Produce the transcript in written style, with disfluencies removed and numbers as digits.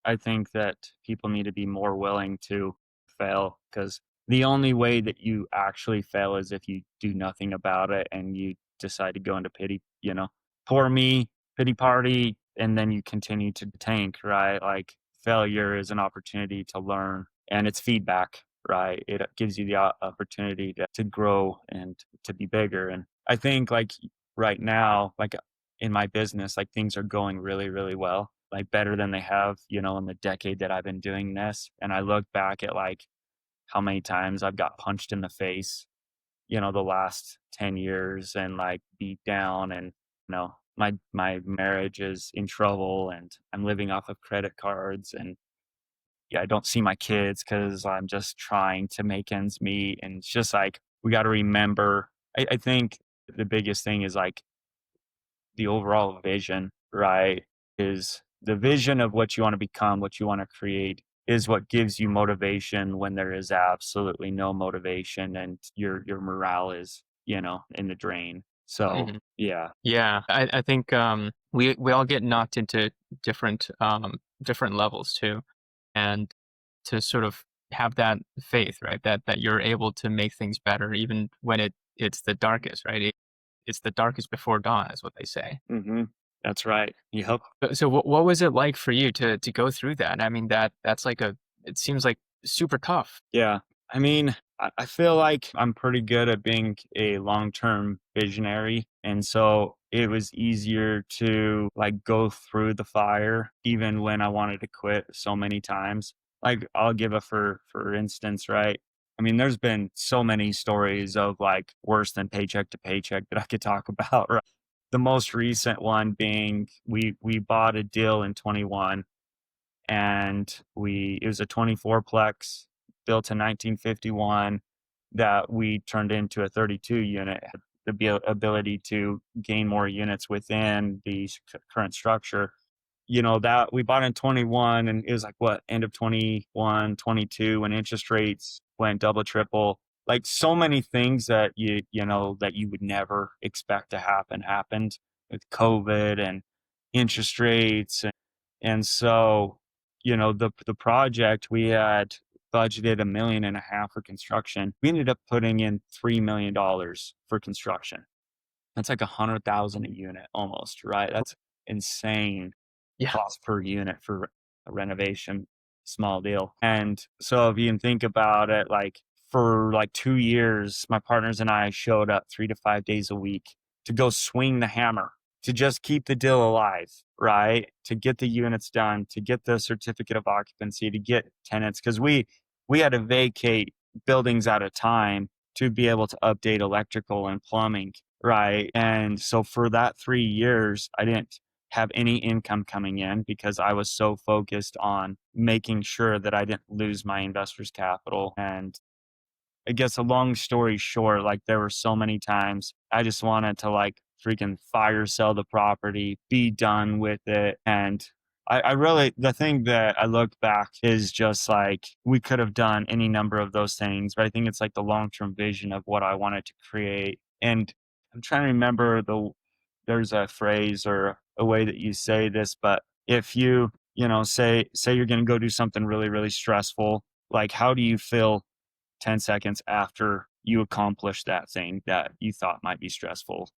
I think that people need to be more willing to fail because the only way that you actually fail is if you do nothing about it and you decide to go into pity, poor me, pity party, and then you continue to tank, right? Like failure is an opportunity to learn and it's feedback, right? It gives you the opportunity to grow and to be bigger. And I think like right now, like in my business, like things are going really, really well, like better than they have, in the decade that I've been doing this. And I look back at like how many times I've got punched in the face, the last 10 years and like beat down and, my marriage is in trouble and I'm living off of credit cards and yeah, I don't see my kids because I'm just trying to make ends meet. And it's just like, we got to remember, I think the biggest thing is like the overall vision, right? Is the vision of what you want to become, what you want to create is what gives you motivation when there is absolutely no motivation and your morale is, in the drain. So, Mhm. yeah. Yeah, I think we all get knocked into different levels too, and to sort of have that faith, right? That you're able to make things better even when it's the darkest, right? It's the darkest before dawn, is what they say. Mhm. That's right. Yep. So what was it like for you to go through that? I mean, that's like a it seems like super tough. Yeah. I mean, I feel like I'm pretty good at being a long-term visionary. And so it was easier to like go through the fire even when I wanted to quit so many times. Like I'll give a for instance, right? I mean, there's been so many stories of like worse than paycheck to paycheck that I could talk about, right? The most recent one being we bought a deal in 21 and we it was a 24 plex built in 1951 that we turned into a 32 unit, had the ability to gain more units within the current structure. That we bought in 21 and it was like what, end of 21, 22 when interest rates went double, triple. Like so many things that that you would never expect to happen happened with COVID and interest rates and so, the project we had budgeted 1.5 million for construction. We ended up putting in $3 million for construction. That's like 100,000 a unit almost, right? That's insane Yeah. cost per unit for a renovation, small deal. And so if you can think about it, like for like 2 years, my partners and I showed up 3 to 5 days a week to go swing the hammer, to just keep the deal alive, right? To get the units done, to get the certificate of occupancy, to get tenants, because we had to vacate buildings at a time to be able to update electrical and plumbing, right? And so for that 3 years, I didn't have any income coming in because I was so focused on making sure that I didn't lose my investors' capital. And I guess a long story short, like there were so many times I just wanted to like freaking fire sell the property, be done with it. And I really, the thing that I look back is just like we could have done any number of those things, but I think it's like the long term vision of what I wanted to create. And I'm trying to remember there's a phrase or a way that you say this, but if say you're going to go do something really, really stressful, like how do you feel 10 seconds after you accomplish that thing that you thought might be stressful?